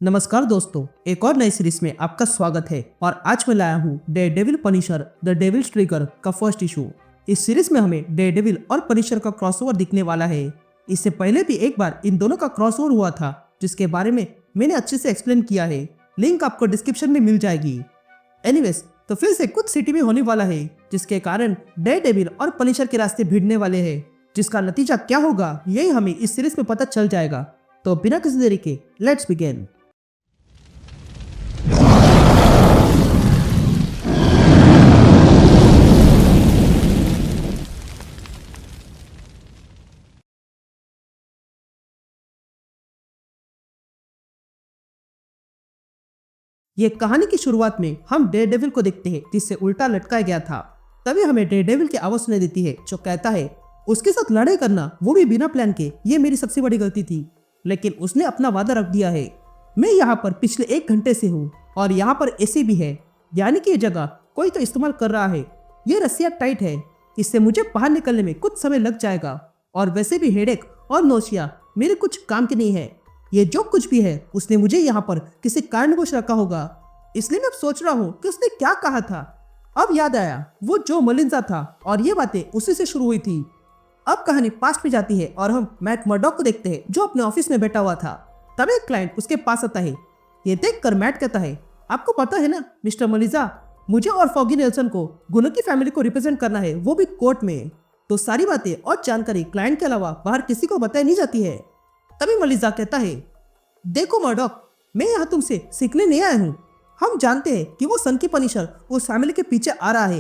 नमस्कार दोस्तों, एक और नई सीरीज में आपका स्वागत है। और आज मैं लाया हूँ Daredevil Punisher the Devil's Trigger का फर्स्ट इशू। इस सीरीज में हमें डेयरडेविल और पनिशर का क्रॉसओवर दिखने वाला है। इससे पहले भी एक बार इन दोनों का क्रॉसओवर हुआ था, जिसके बारे में मैंने अच्छे से एक्सप्लेन किया है। लिंक आपको डिस्क्रिप्शन में मिल जाएगी। एनीवेज, तो फिर से कुछ सिटी में होने वाला है, जिसके कारण डेयरडेविल और पनिशर के रास्ते भिड़ने वाले हैं। जिसका नतीजा क्या होगा यही हमें इस सीरीज में पता चल जाएगा। तो बिना किसी देरी के लेट्स बिगिन। ये कहानी की शुरुआत में हम डेयरडेविल को देखते हैं, जिससे उल्टा लटकाया गया था। तभी हमें डेयरडेविल की आवाज सुनाई देती है, जो कहता है उसके साथ लड़ाई करना, वो भी बिना प्लान के, ये मेरी सबसे बड़ी गलती थी। लेकिन उसने अपना वादा रख दिया है। मैं यहाँ पर पिछले 1 घंटे से हूँ और यहाँ पर एसी भी है, यानी कि ये जगह कोई तो इस्तेमाल कर रहा है। ये रस्सियाँ टाइट है, इससे मुझे बाहर निकलने में कुछ समय लग जाएगा। और वैसे भी हेडेक और नौसिया मेरे कुछ काम के नहीं है। ये जो कुछ भी है उसने मुझे यहाँ पर किसी कारणवश रखा होगा। इसलिए मैं अब सोच रहा हूँ कि उसने क्या कहा था। अब याद आया, वो जो मलिंजा था और ये बातें उसी से शुरू हुई थी। अब कहानी पास्ट में जाती है और हम मैट मर्डॉक को देखते हैं, जो अपने ऑफिस में बैठा हुआ था। तब एक क्लाइंट उसके पास आता है। ये देखकर मैट कहता है, आपको पता है ना मिस्टर मलिंजा, मुझे और फॉगी नेल्सन को गुनो की फैमिली को रिप्रेजेंट करना है, वो भी कोर्ट में। तो सारी बातें और जानकारी क्लाइंट के अलावा बाहर किसी को बताई नहीं जाती है। तभी मलिंजा कहता है, देखो मर्डॉक, मैं यहाँ तुमसे सीखने नहीं आया हूँ। हम जानते हैं कि वो सन की पनिशर उस फैमिली के पीछे आ रहा है।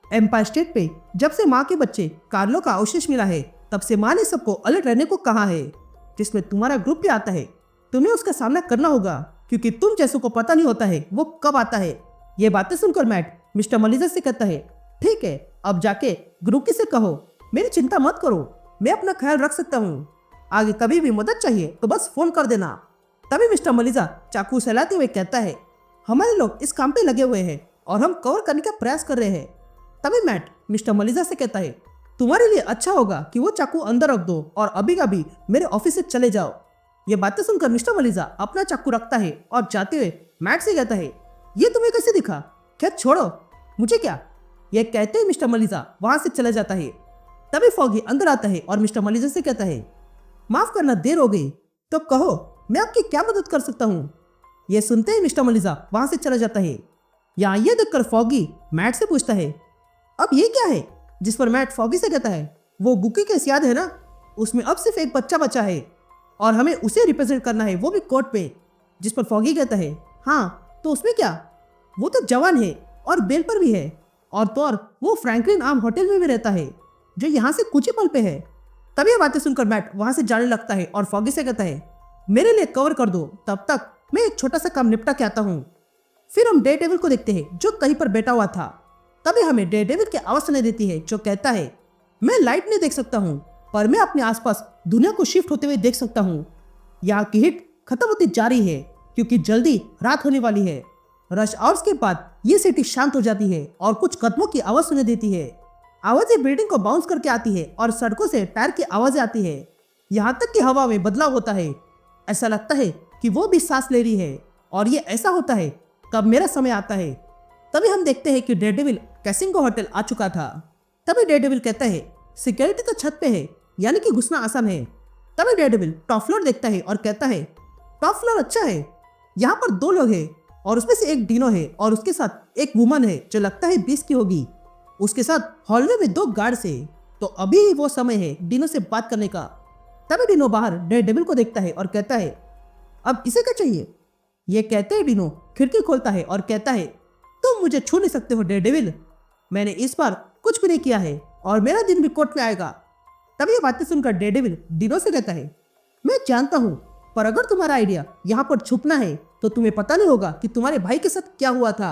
एम्पायर स्टेट पे जब से माँ के बच्चे कार्लो का अवशेष मिला है, तब से माँ ने सबको अलर्ट रहने को कहा है, जिसमें तुम्हारा ग्रुप भी आता है। तुम्हें उसका सामना करना होगा, क्योंकि तुम जैसों को पता नहीं होता है वो कब आता है। ये बातें सुनकर मैट मिस्टर मलिंजा से कहता है, ठीक है, अब जाके ग्रुप से कहो मेरी चिंता मत करो, मैं अपना ख्याल रख सकता हूँ। आगे कभी भी मदद चाहिए तो बस फोन कर देना। तभी मिस्टर मलिंजा चाकू सहलाते हुए कहता है, हमारे लोग इस काम पे लगे हुए हैं और हम कवर करने का प्रयास कर रहे हैं। तभी मैट मिस्टर मलिंजा से कहता है, तुम्हारे लिए अच्छा होगा कि वो चाकू अंदर रख दो और अभी कभी मेरे ऑफिस से चले जाओ। ये बातें सुनकर मिस्टर मलिंजा अपना चाकू रखता है और जाते हुए मैट से कहता है, ये तुम्हें कैसे दिखा? क्या छोड़ो, मुझे क्या। ये कहते ही मिस्टर मलिंजा वहां से चला जाता है। तभी फॉगी अंदर आता है और मिस्टर मलिंजा से कहता है, माफ करना, देर हो गई, तो कहो मैं आपकी क्या मदद कर सकता हूँ। यह सुनते ही मिस्टर मलिंजा वहां से चला जाता है। यहाँ ये देखकर फॉगी मैट से पूछता है, अब ये क्या है? जिस पर मैट फॉगी से कहता है, वो बुकी केस याद है ना, उसमें अब सिर्फ एक बच्चा बचा है और हमें उसे रिप्रेजेंट करना है, वो भी कोर्ट पे। जिस पर फॉगी कहता है, हाँ तो उसमें क्या, वो तो जवान है और बेल पर भी है, और तो और वो फ्रैंकलिन आर्म होटल में भी रहता है, जो यहाँ से कुछ ही पल पे है। तभी ये बातें सुनकर मैट वहां से जाने लगता है और फॉगी से कहता है, मेरे लिए कवर कर दो, तब तक मैं एक छोटा सा काम निपटा के आता हूँ। फिर हम डेयरडेविल को देखते हैं, जो कहीं पर बैठा हुआ था। तभी हमें डेयरडेविल की आवाज सुनाई देती है, जो कहता है, मैं लाइट नहीं देख सकता हूँ, पर मैं अपने आसपास दुनिया को शिफ्ट होते हुए देख सकता हूँ। यहाँ की हिट खत्म होती जा रही है, क्योंकि जल्दी रात होने वाली है। रश आवर्स के बाद ये सिटी शांत हो जाती है और कुछ कदमों की आवाज सुनाई देती है। आवाजें बिल्डिंग को बाउंस करके आती है और सड़कों से टायर की आवाजें आती है। यहाँ तक कि हवा में बदलाव होता है। ऐसा लगता है कि वो भी सांस ले रही है, और ये ऐसा होता है कब मेरा समय आता है। तभी हम देखते हैं कि डेयरडेविल कैसिंगो होटल आ चुका था। तभी डेयरडेविल कहता है, सिक्योरिटी तो छत पे है, यानी कि घुसना आसान है। तभी डेयरडेविल टॉप फ्लोर देखता है और कहता है, टॉप फ्लोर अच्छा है, यहाँ पर 2 लोग हैं और उसमें से एक डिनो है और उसके साथ एक वुमन है जो लगता है 20 की होगी। उसके साथ हॉलवे में 2 गार्ड्स है, तो अभी वो समय है डिनो से बात करने का। तभी डिनो बाहर डेयरडेविल को देखता है और कहता है, अब इसे क्या चाहिए? ये कहते ही डिनो खिड़की खोलता है और कहता है, तुम मुझे छू नहीं सकते हो डेयरडेविल, मैंने इस बार कुछ भी नहीं किया है और मेरा दिन भी कोर्ट में आएगा। तभी ये बातें सुनकर डेयरडेविल डिनो से कहता है, मैं जानता हूँ, पर अगर तुम्हारा आइडिया यहाँ पर छुपना है तो तुम्हें पता नहीं होगा कि तुम्हारे भाई के साथ क्या हुआ था।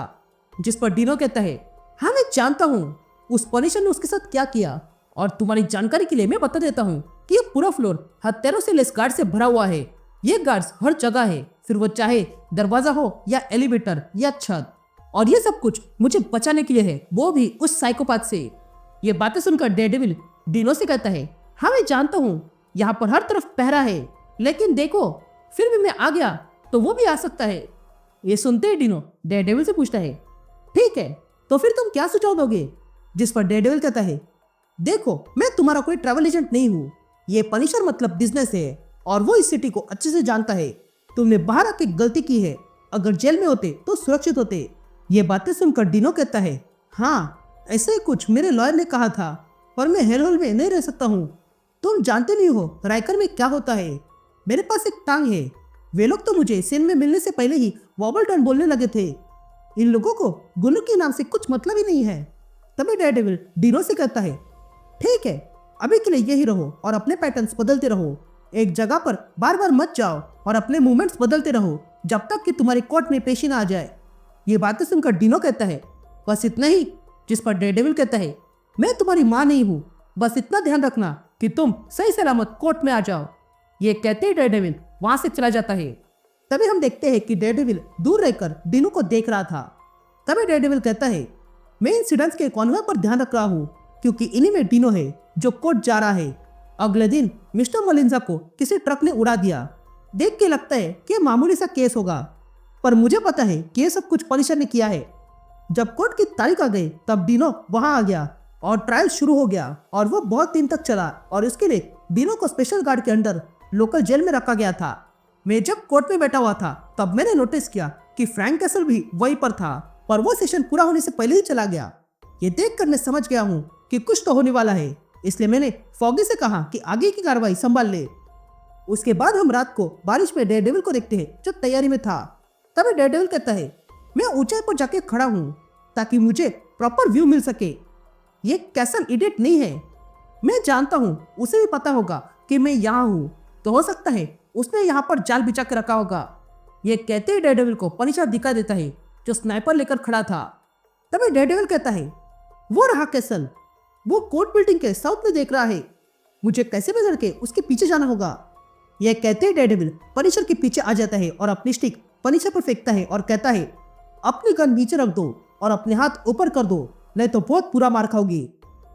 जिस पर डिनो कहता है, हाँ मैं जानता हूँ उस पनिशर ने उसके साथ क्या किया, और तुम्हारी जानकारी के लिए मैं बता देता हूँ कि ये पूरा फ्लोर हत्यारों से लेस गार्ड से भरा हुआ है। ये गार्ड्स हर जगह है, फिर वो चाहे दरवाजा हो या एलिवेटर या छत, और ये सब कुछ मुझे बचाने के लिए है, वो भी उस साइकोपाथ से। ये बातें सुनकर डेयरडेविल डिनो से कहता है, हाँ मैं जानता हूँ यहाँ पर हर तरफ पहरा है, लेकिन देखो फिर भी मैं आ गया तो वो भी आ सकता है। ये सुनते ही डिनो डेयरडेविल से पूछता है, ठीक है, तो फिर तुम क्या सुझाव दोगे? जिस पर डेयरडेविल कहता है, देखो, मैं तुम्हारा कोई ट्रैवल एजेंट नहीं हूँ। ये पनिशर मतलब बिजनेस है और वो इस सिटी को अच्छे से जानता है। तुमने बाहर आके गलती की है, अगर जेल में होते तो सुरक्षित होते। ये बातें सुनकर डिनो कहता है, हाँ, ऐसे ही कुछ मेरे लॉयर ने कहा था, पर मैं हेलहोल में नहीं रह सकता हूँ। तुम जानते नहीं हो राइकर में क्या होता है। मेरे पास एक टांग है। वे लोग तो मुझे सीन में मिलने से पहले ही वॉबल टर्न बोलने लगे थे। इन लोगों को गुल्लू के नाम से कुछ मतलब ही नहीं है। तभी डेयरडेविल डिनो से कहता है, ठीक है, अभी के लिए यही रहो और अपने पैटर्न्स बदलते रहो। एक जगह पर बार बार मत जाओ और अपने मूवमेंट्स बदलते रहो जब तक कि तुम्हारी कोर्ट में पेशी ना आ जाए। ये बातें सुनकर डिनो कहता है, बस इतना ही? जिस पर डेयरडेविल कहता है, मैं तुम्हारी माँ नहीं हूँ, बस इतना ध्यान रखना कि तुम सही सलामत कोर्ट में आ जाओ। ये कहते ही डेयरडेविल वहां से चला जाता है। तभी हम देखते हैं कि डेयरडेविल दूर रहकर डिनो को देख रहा था। तभी डेयरडेविल कहता है, मैं इंसिडेंट्स के कॉन्वॉय पर ध्यान रख रहा हूँ क्योंकि इन्हीं में डिनो है जो कोर्ट जा रहा है। अगले दिन मिस्टर मलिंजा को किसी ट्रक ने उड़ा दिया। देख के लगता है कि मामूली सा केस होगा, पर मुझे पता है कि ये सब कुछ पनिशर ने किया है। जब कोर्ट की तारीख आ गई तब डिनो वहां आ गया और ट्रायल शुरू हो गया और वो बहुत दिन तक चला और इसके लिए डिनो को स्पेशल गार्ड के अंडर लोकल जेल में रखा गया था। मैं जब कोर्ट में बैठा हुआ था तब मैंने नोटिस किया कि फ्रैंक कैसल भी वहीं पर था, पर वो सेशन पूरा होने से पहले ही चला गया। ये देखकर मैं समझ गया हूँ कि कुछ तो होने वाला है, इसलिए मैंने फॉगी से कहा कि आगे की कार्रवाई संभाल ले। उसके बाद हम रात को बारिश में डेयरडेविल को देखते हैं जो तैयारी में था। तभी डेयरडेविल कहता है, मैं ऊंचाई पर जाके खड़ा हूँ ताकि मुझे प्रॉपर व्यू मिल सके। ये कैसल इडियट नहीं है। मैं जानता हूँ उसे भी पता होगा कि मैं यहाँ हूँ, तो हो सकता है उसने यहाँ पर जाल बिछा के रखा होगा। ये कहते ही डेयरडेविल को पनिशर दिखा देता है जो स्नाइपर लेकर खड़ा था। तभी डेयरडेविल कहता है, वो रहा कैसल, वो कोर्ट बिल्डिंग के साउथ में देख रहा है। मुझे कैसे भी करके उसके पीछे जाना होगा। यह कहते ही डेयरडेविल पनिशर के पीछे आ जाता है और अपनी स्टिक पनिशर पर फेंकता है और कहता है, अपनी गन नीचे रख दो और अपने हाथ ऊपर कर दो, नहीं तो बहुत बुरा मार खाओगी।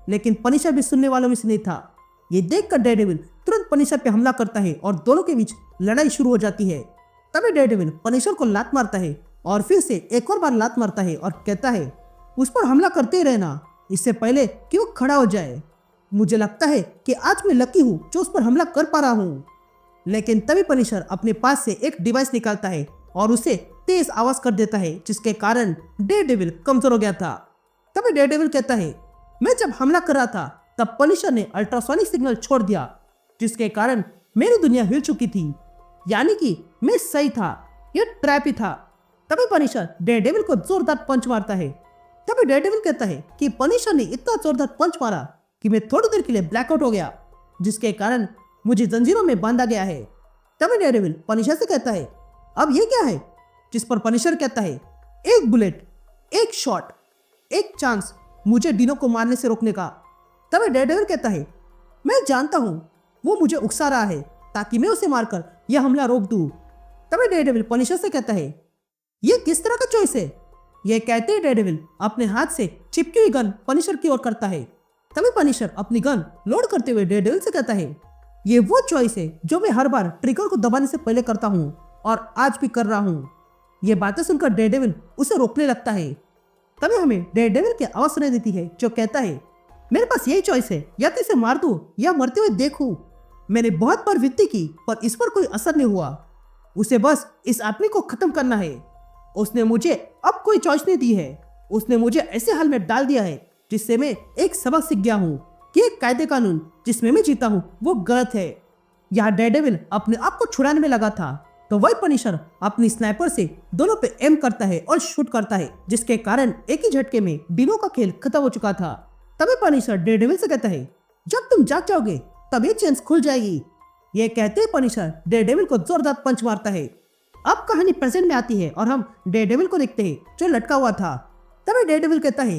लेकिन पनिशर भी सुनने वालों में से नहीं था। ये देखकर डेयरडेविल तुरंत पनिशर पे हमला करता है और दोनों के बीच लड़ाई शुरू हो जाती है। तभी डेयरडेविल पनिशर को लात मारता है और फिर से एक और बार लात मारता है और कहता है, उस पर हमला करते ही रहना इससे पहले कि वो खड़ा हो जाए। मुझे लगता है कि आज मैं लकी हूँ जो उस पर हमला कर पा रहा हूँ। लेकिन तभी पनिशर अपने पास से एक डिवाइस निकालता है और उसे तेज आवाज कर देता है जिसके कारण डेयरडेविल कमजोर हो गया था। तभी डेयरडेविल कहता है, मैं जब हमला कर रहा था तब पनिशर ने अल्ट्रासोनिक सिग्नल छोड़ दिया जिसके कारण मेरी दुनिया हिल चुकी थी, यानी कि मैं सही था, यह ट्रैप ही था। तभी पनिशर डेयरडेविल को जोरदार पंच मारता है। तभी डेयरडेविल कहता है कि पनिशर ने इतना जोरदार पंच मारा कि मैं थोड़ी देर के लिए ब्लैकआउट हो गया, जिसके कारण मुझे जंजीरों में बांधा गया है। तभी डेयरडेविल पनिशर से कहता है, अब ये क्या है? जिस पर पनिशर कहता है, एक बुलेट, एक शॉट, एक चांस मुझे डिनो को मारने से रोकने का। तभी डेयरडेविल कहता है, मैं जानता हूँ वो मुझे उकसा रहा है ताकि मैं उसे मारकर यह हमला रोक दूं। तभी डेयरडेविल पनिशर से कहता है, ये किस तरह का चॉइस है? यह कहते ही डेयरडेविल अपने हाथ से चिपकी हुई गन पनिशर की ओर करता है। तभी पनिशर अपनी गन लोड करते हुए डेयरडेविल से कहता है, ये वो चॉइस है जो मैं हर बार ट्रिगर को दबाने से पहले करता हूँ और आज भी कर रहा हूँ। ये बातें सुनकर डेयरडेविल उसे रोकने लगता है। तभी हमें डेयरडेविल की आवाज सुनाई देती है जो कहता है, मेरे पास यही चॉइस है, या तो इसे मार दूं या मरते हुए देखूं। मैंने बहुत बार विनती की पर इस पर कोई असर नहीं हुआ। उसे बस इस आदमी को खत्म करना है। उसने मुझे अब कोई चॉइस नहीं दी है। उसने मुझे ऐसे हाल में डाल दिया है जिससे मैं एक सबक सीख गया हूँ कि एक कायदे कानून जिसमें मैं जीता हूँ वो गलत है। यहाँ डेयरडेविल अपने आप को छुड़ाने में लगा था तो वही पनिशर अपनी स्नाइपर से दोनों पे एम करता है और शूट करता है, जिसके कारण एक ही झटके में डिनो का खेल खत्म हो चुका था। तभी पनिशर डेयरडेविल से कहता है, जब तुम जाग जाओगे तब ये चेंज खुल जाएगी। ये कहते ही पनिशर डेयरडेविल को जोरदार पंच मारता है। अब कहानी प्रेजेंट में आती है और हम डेयरडेविल को देखते हैं जो लटका हुआ था। तभी डेयरडेविल कहता है,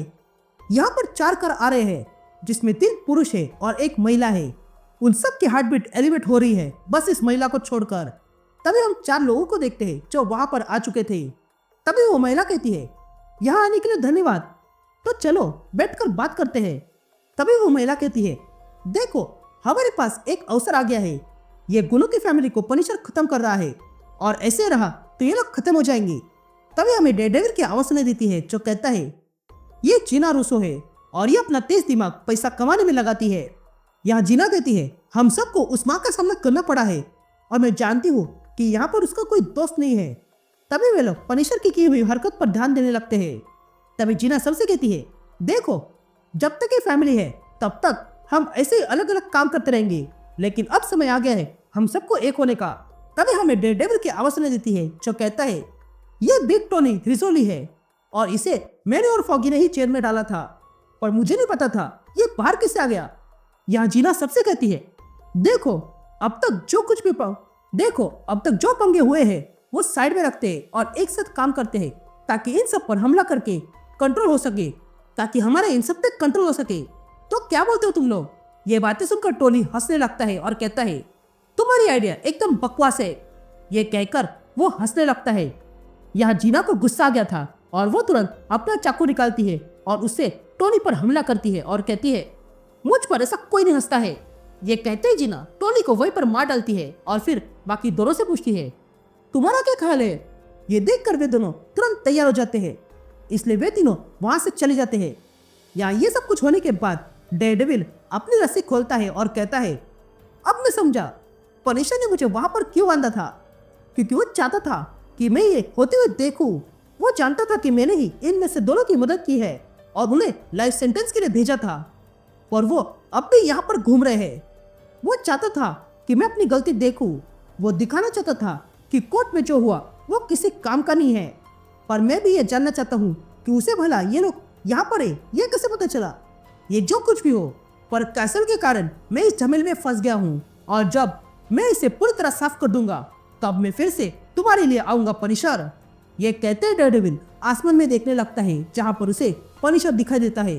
यहाँ पर 4 कार आ रहे हैं जिसमें 3 पुरुष है और 1 महिला है। उन सब की हार्ट बीट एलिवेट हो रही है, बस इस महिला को छोड़कर। तभी हम 4 लोगों को देखते हैं जो वहां पर आ चुके थे। तभी वो महिला कहती है, यहाँ आने के लिए धन्यवाद, तो चलो बैठकर बात करते हैं। तभी वो महिला कहती है, देखो हमारे पास एक अवसर आ गया है। ये गुनो की फैमिली को पनिशर खत्म कर रहा है और ऐसे रहा तो ये लोग खत्म हो जाएंगे। तभी हमें डेयरडेविल की आवाज सुनाई देती है जो कहता है, ये जीना रूसो है और ये अपना तेज दिमाग पैसा कमाने में लगाती है। यहाँ जीना कहती है, हम सबको उस माँ का सामना करना पड़ा है और मैं जानती हूँ कि यहाँ पर उसका कोई दोस्त नहीं है। तभी वे लोग पनिशर की हुई हरकत पर ध्यान देने लगते हैं। तभी जीना सबसे कहती है, देखो जब तक ये फैमिली है तब तक हम ऐसे ही अलग अलग काम करते रहेंगे, लेकिन अब समय आ गया है हम सबको एक होने का। तभी हमें डेयरडेविल की आवाज सुनाई देती है जो कहता है, ये बिग टोनी रिजोली है और इसे मैंने और फॉगी ने ही चेयर में डाला था, पर मुझे नहीं पता था ये बाहर किससे आ गया। यहाँ जीना सबसे कहती है, देखो अब तक जो पंगे हुए हैं वो साइड में रखते हैं और एक साथ काम करते हैं ताकि इन सब पर हमला करके कंट्रोल हो सके, ताकि हमारे इन सब पे कंट्रोल हो सके। तो क्या बोलते हो तुम लोग? ये बातें सुनकर टोनी हंसने लगता है और कहता है, तुम्हारी आइडिया एकदम बकवास है। ये कहकर वो हंसने लगता है। यहाँ जीना को गुस्सा आ गया था और वो तुरंत अपना चाकू निकालती है और उससे टोनी पर हमला करती है और कहती है, मुझ पर ऐसा कोई नहीं हंसता है। ये कहते ही जीना टोनी को वहीं पर मार डालती है और फिर बाकी दोनों से पूछती है, तुम्हारा क्या ख्याल है? ये देखकर वे दोनों तुरंत तैयार हो जाते हैं, इसलिए वे तीनों वहां से चले जाते हैं। यहाँ ये सब कुछ होने के बाद डेयरडेविल अपनी रस्सी खोलता है और कहता है, अब मैं समझा पनिशर ने मुझे वहां पर क्यों बांधा था, क्योंकि वो चाहता था कि मैं ये होते हुए देखूं। वो जानता था कि मैंने ही इनमें से दोनों की मदद की है और उन्हें लाइफ सेंटेंस के लिए भेजा था, और वो अब भी यहाँ पर घूम रहे हैं। वो चाहता था कि मैं अपनी गलती देखूं। वो दिखाना चाहता था कि कोर्ट में जो हुआ वो किसी काम का नहीं है, पर मैं भी ये जानना चाहता हूँ कि उसे भला ये लोग यहाँ पर है ये कैसे पता चला। ये जो कुछ भी हो, पर कैसल के कारण मैं इस झमेले में फंस गया हूँ, और जब मैं इसे पूरी तरह साफ कर दूंगा तब मैं फिर से तुम्हारे लिए आऊंगा पनिशर। ये कहते डेयरडेविल आसमान में देखने लगता है जहाँ पर उसे पनिशर दिखाई देता है।